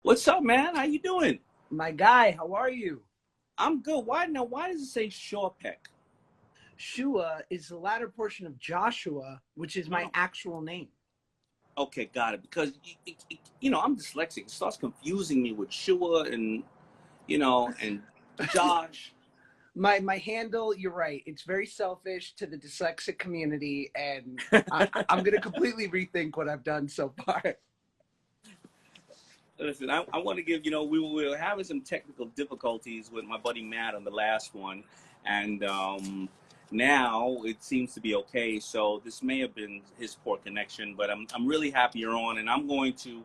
What's up, man? How you doing? My guy, how are you? I'm good. Why does it say Shaw Peck? Shua is the latter portion of Joshua, which is my Oh, actual name. okay, got it. Because I'm dyslexic. It starts confusing me with Shua and Josh. My handle, you're right. It's very selfish to the dyslexic community, and I'm gonna completely rethink what I've done so far. Listen, I want to give we were having some technical difficulties with my buddy Matt on the last one, and now it seems to be okay. So this may have been his poor connection, but I'm really happy you're on, and I'm going to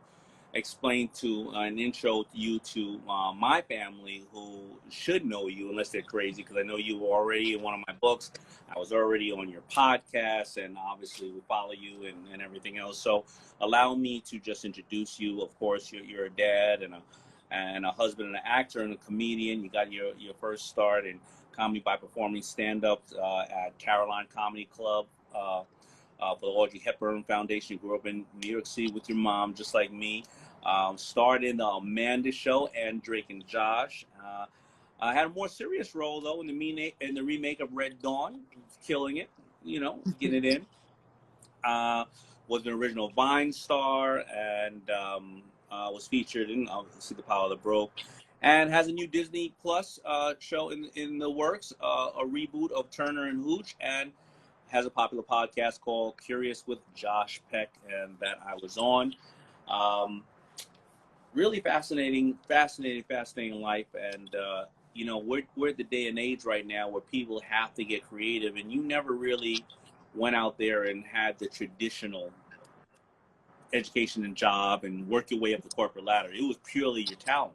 explain to an intro to you to my family who should know you unless they're crazy, because I know you were already in one of my books. I was already on your podcast, and obviously we follow you and everything else. So allow me to just introduce you. Of course, you're a dad and a husband and an actor and a comedian. You got your first start in comedy by performing stand-up at Caroline Comedy Club. For the Audrey Hepburn Foundation. Grew up in New York City with your mom, just like me. Starred in the Amanda Show and Drake and Josh. I had a more serious role though in the remake of Red Dawn, killing it. Getting it in. Was an original Vine star and was featured in obviously The Power That Broke, and has a new Disney Plus show in the works, a reboot of Turner and Hooch, and has a popular podcast called Curious with Josh Peck, and that I was on. Um, Really fascinating life, and we're at the day and age right now where people have to get creative, and you never really went out there and had the traditional education and job and work your way up the corporate ladder. It was purely your talent.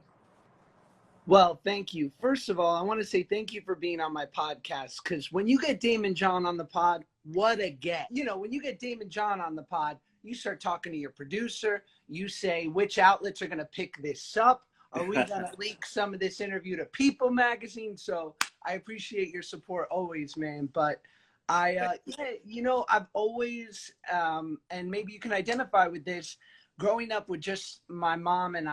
Well, thank you. First of all, I want to say thank you for being on my podcast, because when you get Damon John on the pod, what a get. When you get Damon John on the pod, you start talking to your producer. You say, which outlets are going to pick this up? Are we going to leak some of this interview to People magazine? So I appreciate your support always, man. But I've always, and maybe you can identify with this, growing up with just my mom and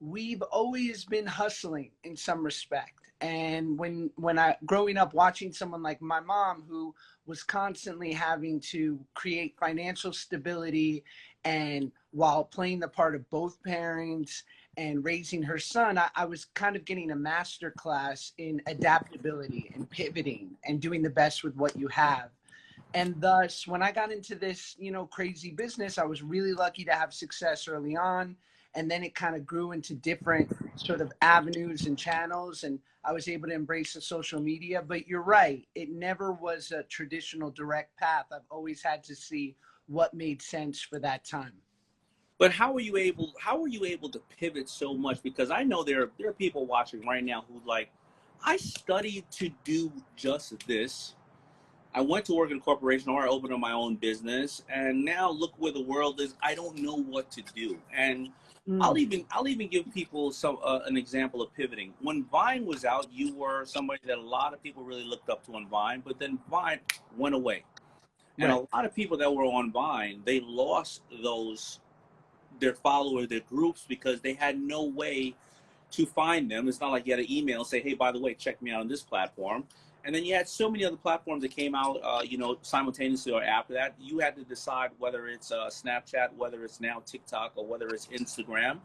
we've always been hustling in some respect. And when I growing up watching someone like my mom, who was constantly having to create financial stability, and while playing the part of both parents and raising her son, I was kind of getting a master class in adaptability and pivoting and doing the best with what you have. And thus, when I got into this, crazy business, I was really lucky to have success early on. And then it kind of grew into different sort of avenues and channels. And I was able to embrace the social media. But you're right, it never was a traditional direct path. I've always had to see what made sense for that time. But how were you able to pivot so much? Because I know there are people watching right now who like, I studied to do just this. I went to work in a corporation or I opened up my own business, and now look where the world is. I don't know what to do. And I'll Mm, even give people an example of pivoting. When Vine was out, you were somebody that a lot of people really looked up to on Vine, but then Vine went away. And a right. lot of people that were on Vine, they lost their followers, their groups, because they had no way to find them. It's not like you had an email and say, hey, by the way, check me out on this platform. And then you had so many other platforms that came out, simultaneously or after that. You had to decide whether it's Snapchat, whether it's now TikTok, or whether it's Instagram.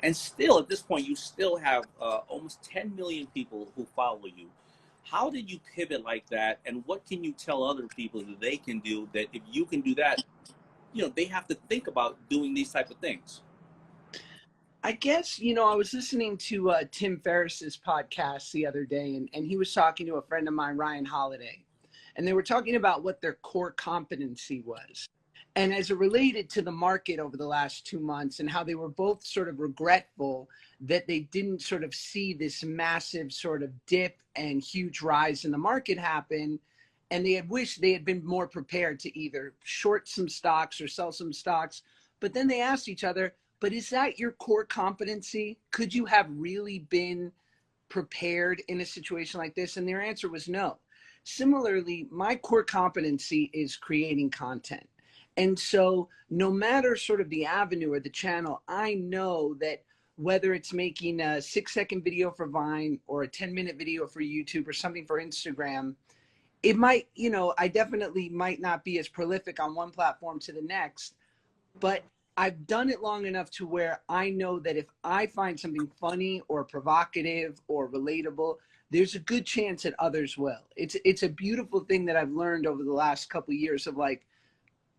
And still, at this point, you still have almost 10 million people who follow you. How did you pivot like that? And what can you tell other people that they can do, that if you can do that, they have to think about doing these type of things? I guess, I was listening to Tim Ferriss's podcast the other day, and he was talking to a friend of mine, Ryan Holiday, and they were talking about what their core competency was. And as it related to the market over the last 2 months, and how they were both sort of regretful that they didn't sort of see this massive sort of dip and huge rise in the market happen. And they had wished they had been more prepared to either short some stocks or sell some stocks. But then they asked each other, but is that your core competency? Could you have really been prepared in a situation like this? And their answer was no. Similarly, my core competency is creating content. And so no matter sort of the avenue or the channel, I know that whether it's making a 6-second video for Vine or a 10-minute video for YouTube or something for Instagram, it might, I definitely might not be as prolific on one platform to the next, but I've done it long enough to where I know that if I find something funny or provocative or relatable, there's a good chance that others will. It's a beautiful thing that I've learned over the last couple of years of like,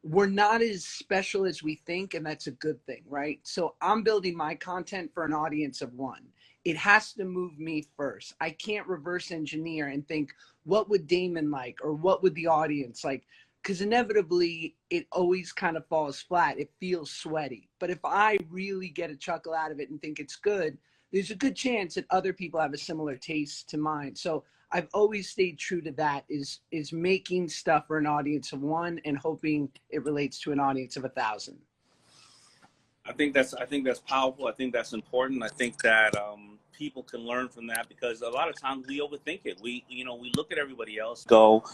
we're not as special as we think, and that's a good thing, right? So I'm building my content for an audience of one. It has to move me first. I can't reverse engineer and think, what would Damon like, or what would the audience like? Because inevitably it always kind of falls flat. It feels sweaty. But if I really get a chuckle out of it and think it's good, there's a good chance that other people have a similar taste to mine. So I've always stayed true to that, is making stuff for an audience of one and hoping it relates to an audience of 1,000. I think that's powerful. I think that's important. I think that people can learn from that, because a lot of times we overthink it. We look at everybody else, go,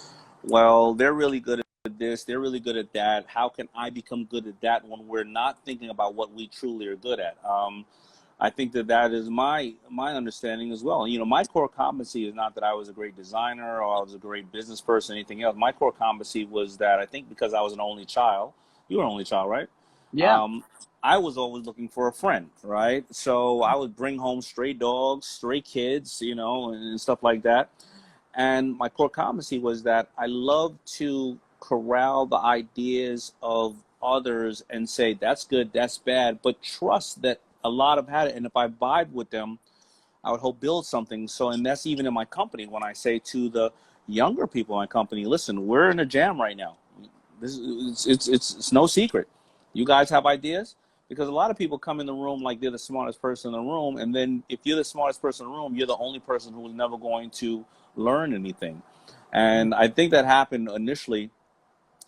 well, they're really good at this, they're really good at that. How can I become good at that, when we're not thinking about what we truly are good at? I think that is my understanding as well. My core competency is not that I was a great designer or I was a great business person, anything else. My core competency was that, I think because I was an only child. You were an only child, right? Yeah. I was always looking for a friend, right? So I would bring home stray dogs, stray kids, and stuff like that. And my core competency was that I love to corral the ideas of others and say, that's good, that's bad, but trust that a lot have had it. And if I vibe with them, I would hope build something. So, and that's even in my company, when I say to the younger people in my company, listen, we're in a jam right now. It's no secret. You guys have ideas? Because a lot of people come in the room like they're the smartest person in the room. And then if you're the smartest person in the room, you're the only person who is never going to learn anything. And I think that happened initially,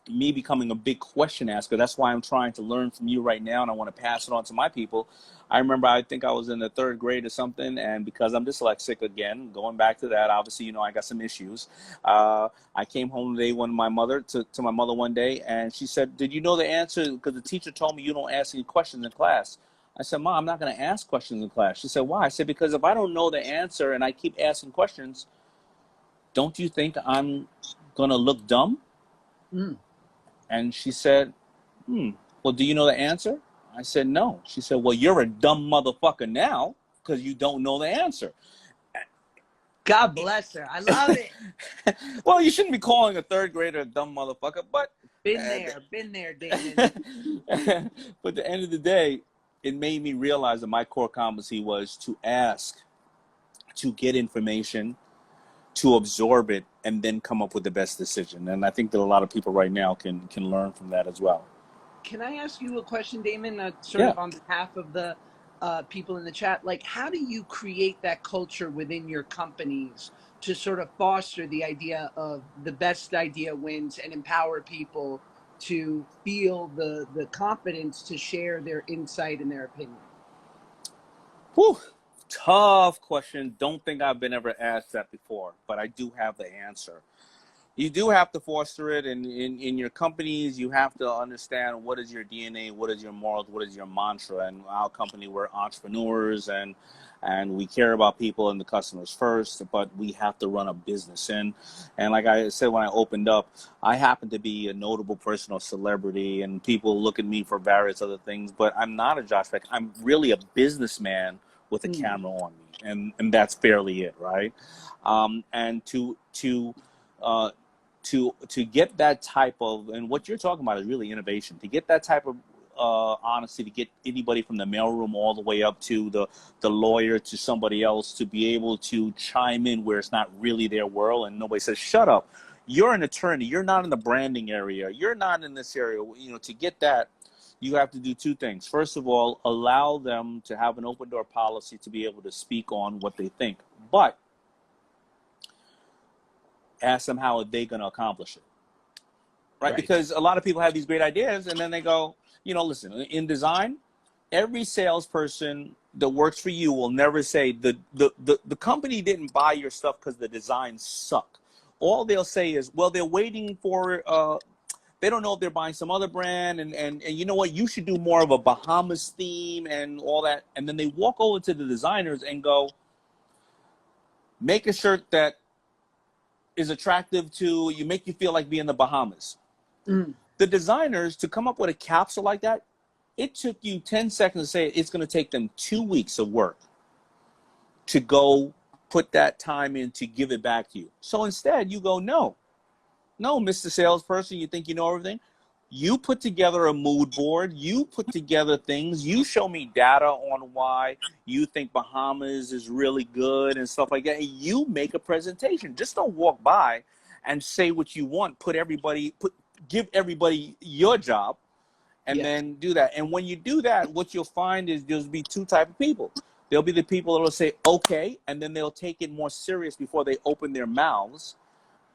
me becoming a big question asker. That's why I'm trying to learn from you right now, and I want to pass it on to my people. I remember, I think I was in the 3rd grade or something, and because I'm dyslexic, again, going back to that, obviously, I got some issues. I came home today to my mother one day, and she said, did you know the answer? Because the teacher told me you don't ask any questions in class. I said, Mom, I'm not going to ask questions in class. She said, why? I said, because if I don't know the answer and I keep asking questions, don't you think I'm going to look dumb? Mm. And she said, well, do you know the answer? I said, no. She said, well, you're a dumb motherfucker now because you don't know the answer. God bless her. I love it. Well, you shouldn't be calling a 3rd grader a dumb motherfucker, but... Been there, Damon. But at the end of the day, it made me realize that my core competency was to ask, to get information, to absorb it, and then come up with the best decision. And I think that a lot of people right now can learn from that as well. Can I ask you a question, Damon, of on behalf of the people in the chat? Like, how do you create that culture within your companies to sort of foster the idea of the best idea wins and empower people to feel the confidence to share their insight and their opinion? Whew. Tough question. Don't think I've been ever asked that before, but I do have the answer. You do have to foster it, and in your companies, you have to understand what is your DNA, what is your morals, what is your mantra. And our company, we're entrepreneurs, and we care about people and the customers first, but we have to run a business. And like I said when I opened up, I happen to be a notable person or celebrity, and people look at me for various other things, but I'm not a Josh Peck. I'm really a businessman with a camera on me, and that's fairly it, right? And to get that type of, and what you're talking about is really innovation, to get that type of honesty, to get anybody from the mailroom all the way up to the lawyer, to somebody else, to be able to chime in where it's not really their world, and nobody says, shut up, you're an attorney, you're not in the branding area, you're not in this area. To get that, you have to do 2 things. First of all, allow them to have an open door policy to be able to speak on what they think, but ask them how are they going to accomplish it, right? Because a lot of people have these great ideas, and then they go, listen, in design, every salesperson that works for you will never say the company didn't buy your stuff because the designs suck. All they'll say is, well, they're waiting for they don't know if they're buying some other brand, and you know what, you should do more of a Bahamas theme and all that. And then they walk over to the designers and go, make a shirt that is attractive to you, make you feel like being in the Bahamas. Mm. The designers, to come up with a capsule like that, it took you 10 seconds to say it's going to take them 2 weeks of work to go put that time in to give it back to you. So instead, you go, no, Mr. Salesperson, you think you know everything? You put together a mood board. You put together things. You show me data on why you think Bahamas is really good and stuff like that. And you make a presentation. Just don't walk by and say what you want. Give everybody your job, and Yes. then do that. And when you do that, what you'll find is there'll be two types of people. There'll be the people that will say, okay, and then they'll take it more serious before they open their mouths,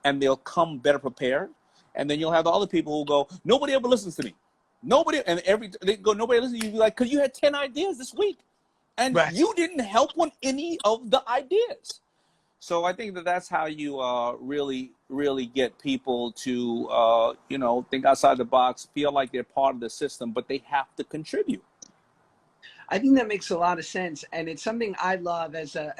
and they'll come better prepared. And then you'll have the other people who go, nobody ever listens to me. Nobody listens to you. You'll be like, because you had 10 ideas this week, and Right. you didn't help on any of the ideas. So I think that's how you really, really get people to, think outside the box, feel like they're part of the system, but they have to contribute. I think that makes a lot of sense, and it's something I love as a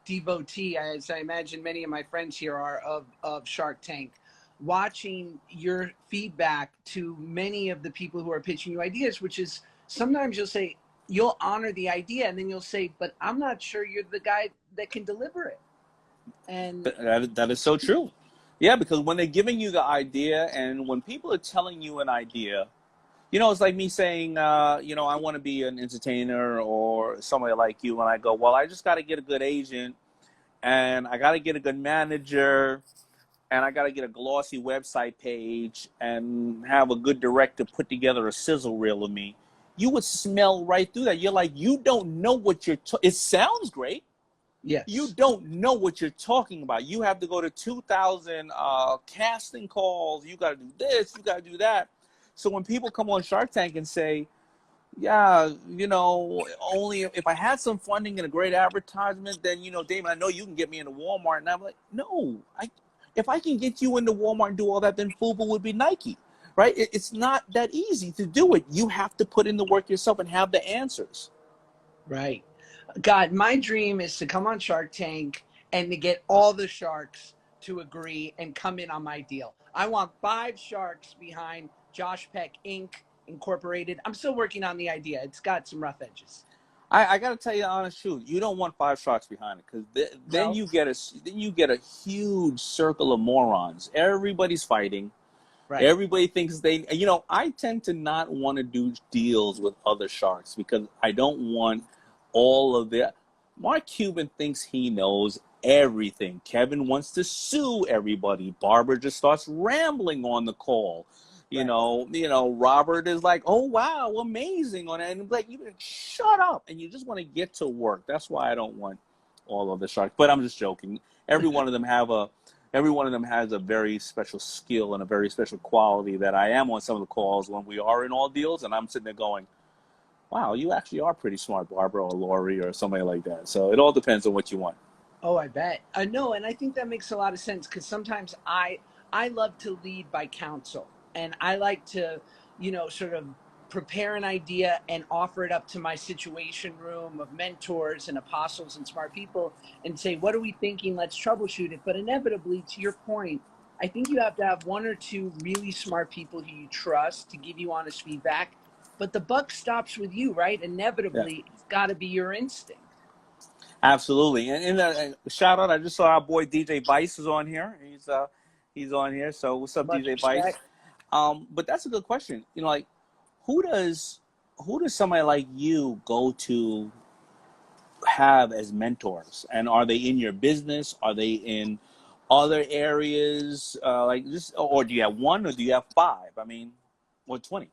devotee, as I imagine many of my friends here are of Shark Tank, watching your feedback to many of the people who are pitching you ideas, which is sometimes you'll honor the idea, and then you'll say, but I'm not sure you're the guy that can deliver it. And That is so true. Yeah, because when they're giving you the idea, and when people are telling you an idea, it's like me saying, I want to be an entertainer or somebody like you. And I go, well, I just got to get a good agent, and I got to get a good manager, and I got to get a glossy website page, and have a good director put together a sizzle reel of me. You would smell right through that. You're like, you don't know what it sounds great. yes, You don't know what you're talking about. You have to go to 2,000 casting calls. You got to do this. You got to do that. So when people come on Shark Tank and say, yeah, only if I had some funding and a great advertisement, then, Damon, I know you can get me into Walmart. And I'm like, no, if I can get you into Walmart and do all that, then FUBU would be Nike, right? It's not that easy to do it. You have to put in the work yourself and have the answers. right. God, my dream is to come on Shark Tank and to get all the sharks to agree and come in on my deal. I want 5 sharks behind Josh Peck Inc. Incorporated. I'm still working on the idea. It's got some rough edges. I got to tell you the honest truth. You don't want 5 sharks behind it, because then No? you get a huge circle of morons. Everybody's fighting. Right. Everybody thinks I tend to not want to do deals with other sharks, because I don't want all of their. Mark Cuban thinks he knows everything. Kevin wants to sue everybody. Barbara just starts rambling on the call. Robert is like, oh, wow, amazing on it. And like, you shut up. And you just want to get to work. That's why I don't want all of the sharks. But I'm just joking. Every one of them has a very special skill and a very special quality that I am on some of the calls when we are in all deals. And I'm sitting there going, wow, you actually are pretty smart, Barbara or Lori or somebody like that. So it all depends on what you want. Oh, I bet. No, and I think that makes a lot of sense, because sometimes I love to lead by counsel, and I like to, sort of prepare an idea and offer it up to my situation room of mentors and apostles and smart people and say, what are we thinking? Let's troubleshoot it. But inevitably, to your point, I think you have to have 1 or 2 really smart people who you trust to give you honest feedback. But the buck stops with you, right? Inevitably, Yeah. it's got to be your instinct. Absolutely. And shout out, I just saw our boy DJ Vice is on here. He's on here. So what's up, Much DJ Vice? respect. But that's a good question. Like, who does somebody like you go to have as mentors? And are they in your business? Are they in other areas? Or do you have 1 or do you have 5? I mean, or 20?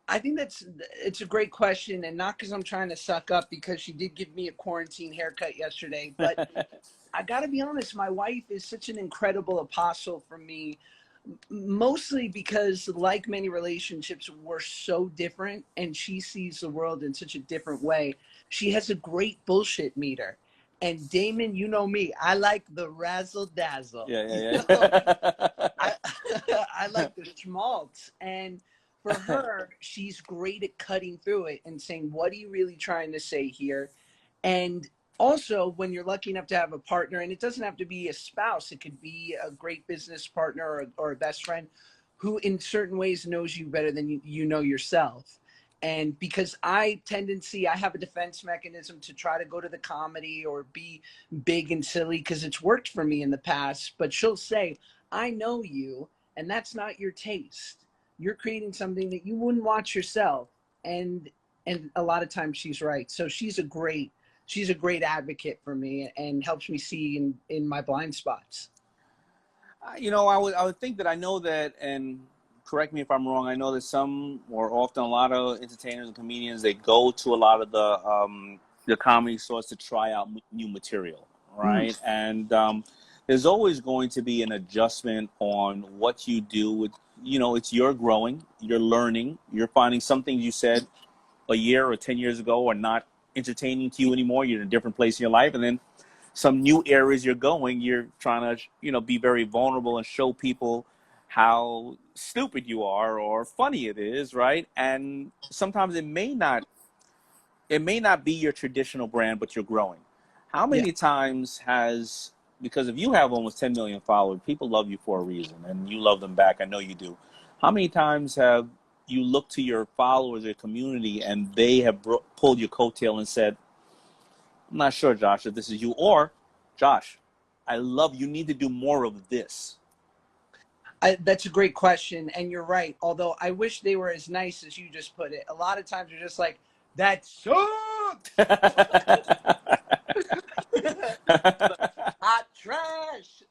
I think it's a great question, and not because I'm trying to suck up, because she did give me a quarantine haircut yesterday. But I got to be honest, my wife is such an incredible apostle for me, mostly because, like many relationships, we're so different, and she sees the world in such a different way. She has a great bullshit meter. And Damon, you know me, I like the razzle dazzle. Yeah. I, I like the schmaltz. And for her, she's great at cutting through it and saying, what are you really trying to say here? And also, when you're lucky enough to have a partner, and it doesn't have to be a spouse, it could be a great business partner or a best friend who, in certain ways, knows you better than you know yourself. And because I have a defense mechanism to try to go to the comedy or be big and silly because it's worked for me in the past. But she'll say, I know you, and that's not your taste. You're creating something that you wouldn't watch yourself. And a lot of times she's right. So she's a great advocate for me and helps me see in my blind spots. I would think that I know that, and correct me if I'm wrong. I know that some, or often a lot of entertainers and comedians, they go to a lot of the comedy stores to try out new material, Mm, right? And there's always going to be an adjustment on what you do. With it's you're growing, you're learning, you're finding some things you said a year or 10 years ago are not entertaining to you anymore. You're in a different place in your life, and then some new areas you're going, you're trying to, be very vulnerable and show people how stupid you are or funny it is, right? And sometimes it may not be your traditional brand, but you're growing. How yeah. many times because if you have almost 10 million followers, people love you for a reason and you love them back. I know you do. How many times have you looked to your followers, your community, and they have pulled your coattail and said, I'm not sure, Josh, if this is you, or Josh, I love you need to do more of this. That's a great question, and you're right. Although I wish they were as nice as you just put it. A lot of times you're just like, that sucks. Hot trash.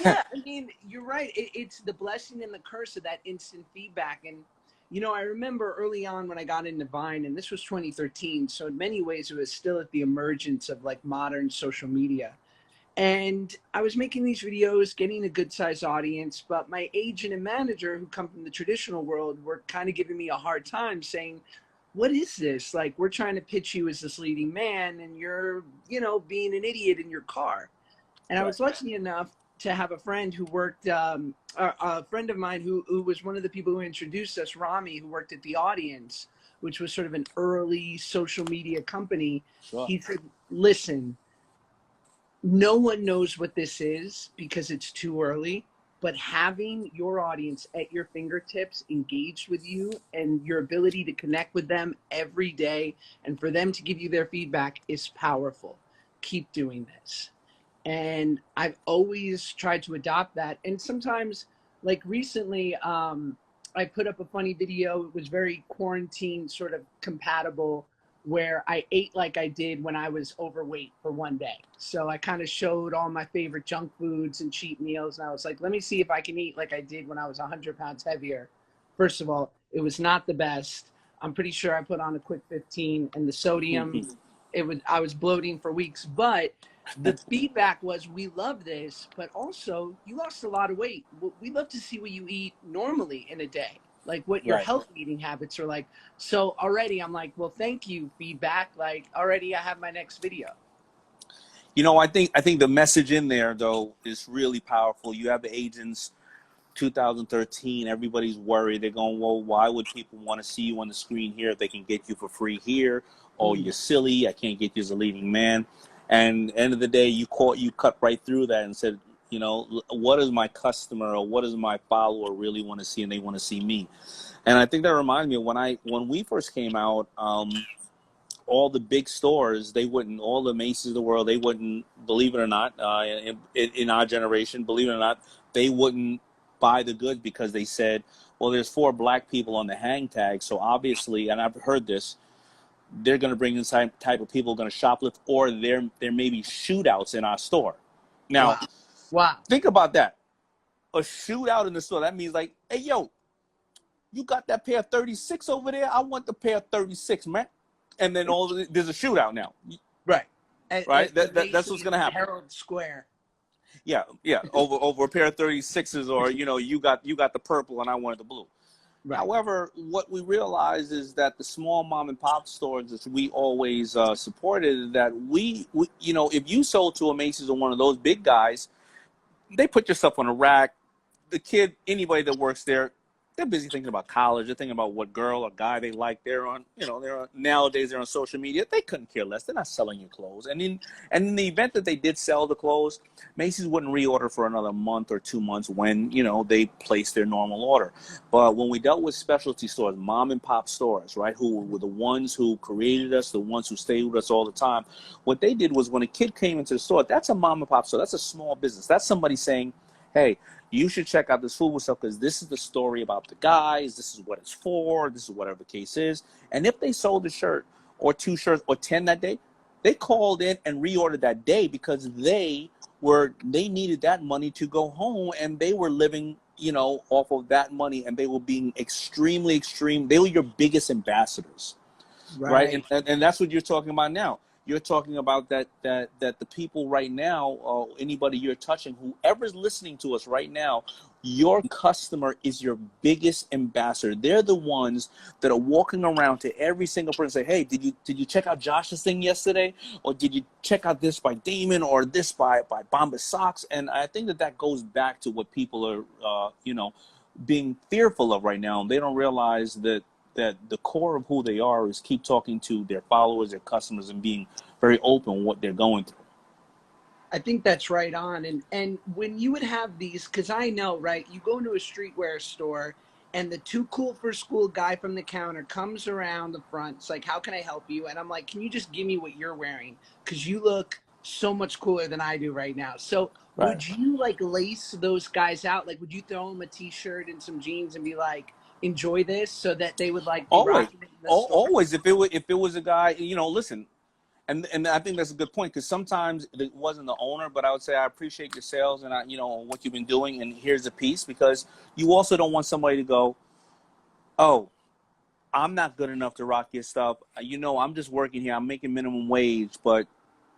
Yeah, I mean, you're right. It's the blessing and the curse of that instant feedback. And, I remember early on when I got into Vine, and this was 2013. So, in many ways, it was still at the emergence of like modern social media. And I was making these videos, getting a good sized audience, but my agent and manager, who come from the traditional world, were kind of giving me a hard time saying, what is this? Like, we're trying to pitch you as this leading man, and you're, being an idiot in your car. And I Right. was lucky enough to have a friend who worked, a friend of mine who was one of the people who introduced us, Rami, who worked at The Audience, which was sort of an early social media company. Sure. He said, listen, no one knows what this is because it's too early, but having your audience at your fingertips engaged with you and your ability to connect with them every day and for them to give you their feedback is powerful. Keep doing this. And I've always tried to adopt that. And sometimes, like recently, I put up a funny video. It was very quarantine sort of compatible, where I ate like I did when I was overweight for one day. So I kind of showed all my favorite junk foods and cheat meals. And I was like, let me see if I can eat like I did when I was 100 pounds heavier. First of all, it was not the best. I'm pretty sure I put on a quick 15, and the sodium, I was bloating for weeks. But the feedback was, we love this, but also you lost a lot of weight. We love to see what you eat normally in a day, like what your Right. healthy eating habits are like. So already I'm like, well, thank you, feedback. Like, already I have my next video. I think the message in there though is really powerful. You have the agents 2013, everybody's worried. They're going, well, why would people want to see you on the screen here if they can get you for free here? Oh, Mm, you're silly. I can't get you as a leading man. And end of the day, you cut right through that and said, what does my customer or what does my follower really want to see? And they want to see me. And I think that reminds me of when we first came out, all the big stores, all the Macy's of the world, they wouldn't, believe it or not, in our generation, believe it or not, they wouldn't buy the goods because they said, well, there's 4 black people on the hang tag. So obviously, and I've heard this, they're going to bring in some type of people going to shoplift, or there may be shootouts in our store. Now, wow. Wow. think about that. A shootout in the store, that means like, hey, yo, you got that pair of 36 over there? I want the pair of 36, man. And then there's a shootout now, Right. right? That's what's Basically going to happen. Herald Square. Yeah, yeah, over a pair of 36s, or you got the purple and I wanted the blue. Right. However, what we realized is that the small mom and pop stores that we always supported, that we if you sold to a Macy's or one of those big guys, they put your stuff on a rack. The kid, anybody that works there, they're busy thinking about college. They're thinking about what girl or guy they like. They're on, nowadays they're on social media. They couldn't care less. They're not selling you clothes. And in the event that they did sell the clothes, Macy's wouldn't reorder for another month or 2 months when, they placed their normal order. But when we dealt with specialty stores, mom and pop stores, right, who were the ones who created us, the ones who stayed with us all the time, what they did was when a kid came into the store, that's a mom and pop store. That's a small business. That's somebody saying, hey, you should check out this food stuff because this is the story about the guys. This is what it's for. This is whatever the case is. And if they sold a shirt or 2 shirts or 10 that day, they called in and reordered that day because they needed that money to go home, and they were living, off of that money, and they were being extremely extreme. They were your biggest ambassadors. Right, Right. and that's what you're talking about now. You're talking about that the people right now, anybody you're touching, whoever's listening to us right now, your customer is your biggest ambassador. They're the ones that are walking around to every single person and say, hey, did you check out Josh's thing yesterday, or did you check out this by Damon, or this by Bombas Socks? And I think that goes back to what people are being fearful of right now. They don't realize that the core of who they are is keep talking to their followers, their customers, and being very open what they're going through. I think that's right on. And when you would have these, because I know, right, you go into a streetwear store and the too cool for school guy from the counter comes around the front. It's like, how can I help you? And I'm like, can you just give me what you're wearing? Because you look so much cooler than I do right now. So Right. would you like lace those guys out? Like, would you throw them a t-shirt and some jeans and be like, enjoy this, so that they would like be Always, rocking it in the store? always. If it was a guy, listen. And I think that's a good point, because sometimes it wasn't the owner, but I would say I appreciate your sales and what you've been doing, and here's a piece, because you also don't want somebody to go, oh, I'm not good enough to rock your stuff. I'm just working here. I'm making minimum wage, but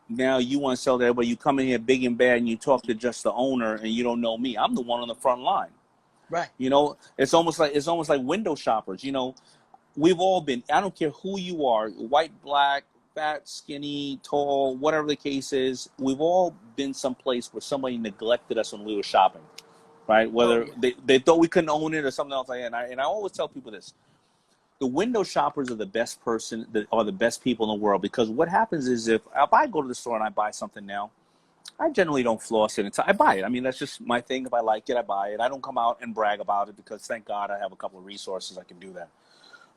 now you want to sell to everybody. You come in here big and bad, and you talk to just the owner, and you don't know me. I'm the one on the front line. Right. It's almost like window shoppers. We've all been. I don't care who you are, white, black, fat, skinny, tall, whatever the case is. We've all been someplace where somebody neglected us when we were shopping, right? Oh, Whether yeah. they thought we couldn't own it or something else like that. And I always tell people this: the window shoppers are the best the best people in the world, because what happens is if I go to the store and I buy something now, I generally don't floss it until I buy it. I mean, that's just my thing. If I like it, I buy it. I don't come out and brag about it, because thank God I have a couple of resources I can do that.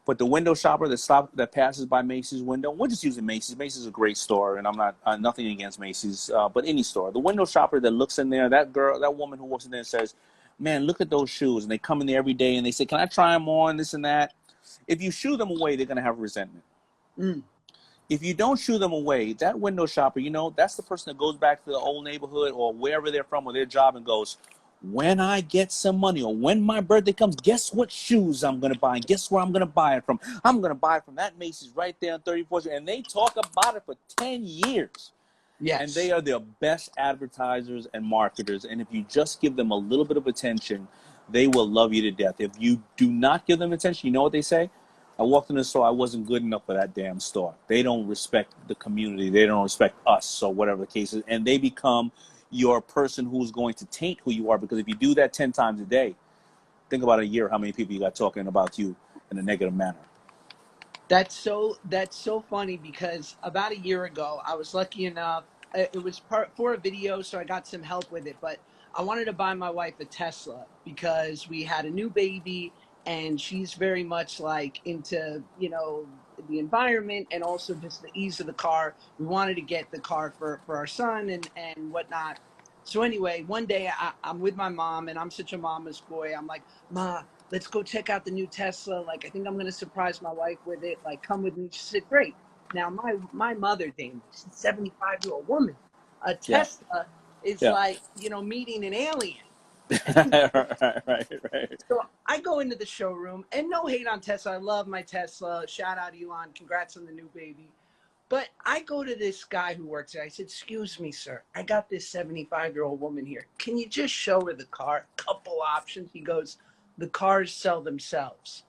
But the window shopper that passes by Macy's window, we're just using Macy's. Macy's is a great store, and I'm not nothing against Macy's, but any store. The window shopper that looks in there, that woman who walks in there and says, "Man, look at those shoes," and they come in there every day and they say, "Can I try them on?" This and that. If you shoo them away, they're gonna have resentment. Mm. If you don't shoo them away, that window shopper, that's the person that goes back to the old neighborhood or wherever they're from or their job and goes, when I get some money or when my birthday comes, guess what shoes I'm going to buy? And guess where I'm going to buy it from? I'm going to buy it from that Macy's right there on 34th Street. And they talk about it for 10 years. And they Yes. are their best advertisers and marketers. And if you just give them a little bit of attention, they will love you to death. If you do not give them attention, you know what they say? I walked in the store, I wasn't good enough for that damn store. They don't respect the community. They don't respect us, so whatever the case is. And they become your person who's going to taint who you are, because if you do that 10 times a day, think about a year, how many people you got talking about you in a negative manner. That's so funny, because about a year ago I was lucky enough, it was part for a video, so I got some help with it, but I wanted to buy my wife a Tesla because we had a new baby, and she's very much like into, the environment and also just the ease of the car. We wanted to get the car for our son and whatnot. So anyway, one day I'm with my mom, and I'm such a mama's boy. I'm like, Ma, let's go check out the new Tesla. Like, I think I'm going to surprise my wife with it. Like, come with me. She said, great. Now, my mother, Dame, she's a 75-year-old woman. A Yeah. Tesla is Yeah. like, meeting an alien. Right. So I go into the showroom, and no hate on Tesla. I love my Tesla. Shout out Elon. Congrats on the new baby. But I go to this guy who works there. I said, excuse me, sir. I got this 75-year-old woman here. Can you just show her the car? Couple options. He goes, the cars sell themselves.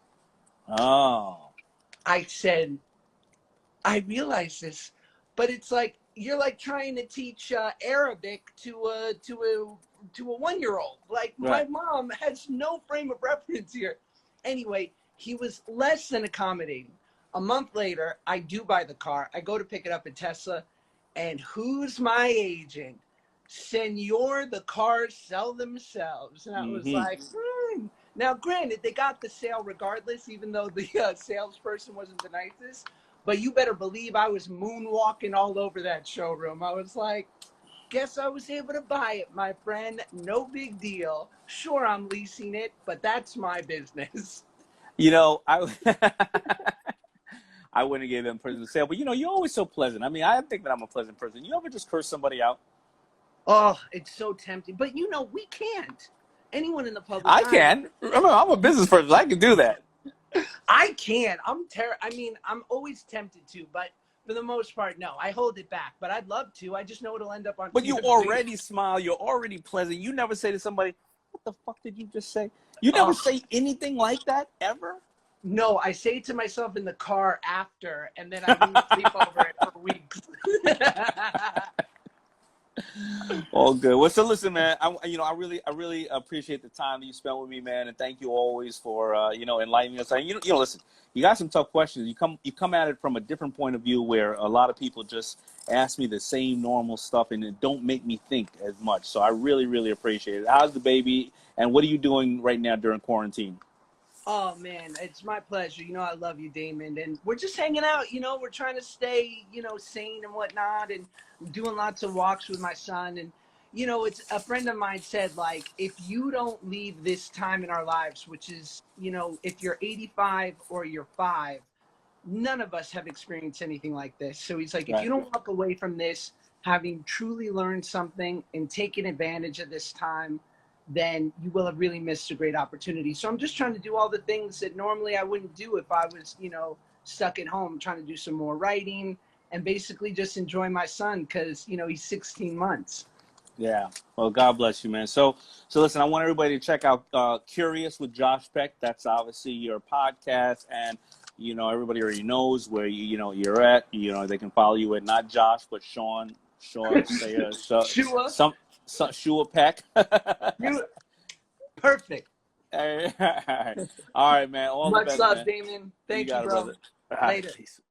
Oh. I said, I realize this, but it's like you're like trying to teach Arabic to a to a 1-year-old. Like, Right. my mom has no frame of reference here. Anyway, he was less than accommodating. A month later, I do buy the car. I go to pick it up at Tesla, and who's my agent? Senor, the cars sell themselves. And I was Mm-hmm. like, Now, granted, they got the sale regardless, even though the salesperson wasn't the nicest. But you better believe I was moonwalking all over that showroom. I was like, guess I was able to buy it, my friend. No big deal. Sure, I'm leasing it, but that's my business. You know, I I wouldn't give them person to sale, but you know, you're always so pleasant. I mean, I think that I'm a pleasant person. You ever just curse somebody out? Oh, it's so tempting. But we can't. Anyone in the public I eye. can. I'm a business person. I can do that. I can't. I mean, I'm always tempted to, but for the most part, no. I hold it back. But I'd love to. I just know it'll end up on But you TMZ. already smile. You're already pleasant. You never say to somebody, "What the fuck did you just say?" You never Oh, say anything like that ever. no, I say it to myself in the car after, and then I lose sleep over it for weeks. All good. Well, so listen, man. I really appreciate the time that you spent with me, man, and thank you always for enlightening us. And listen, you got some tough questions. You come at it from a different point of view, where a lot of people just ask me the same normal stuff, and it don't make me think as much. So I really, really appreciate it. How's the baby? And what are you doing right now during quarantine? Oh man, it's my pleasure. I love you, Damon, and we're just hanging out. We're trying to stay, sane and whatnot, and doing lots of walks with my son. And it's a friend of mine said, like, if you don't leave this time in our lives, which is, if you're 85 or you're 5, none of us have experienced anything like this. So he's like, if Right. you don't walk away from this having truly learned something and taken advantage of this time, then you will have really missed a great opportunity. So I'm just trying to do all the things that normally I wouldn't do if I was, stuck at home, trying to do some more writing and basically just enjoy my son because, he's 16 months. Yeah. Well, God bless you, man. So listen, I want everybody to check out Curious with Josh Peck. That's obviously your podcast, and everybody already knows where you're at. They can follow you at not Josh but Sean. Shua, Shua Peck. you perfect. All right, man. All the Much best, love, man. Damon. You Thank you, got it, bro. brother. All right, Later. peace.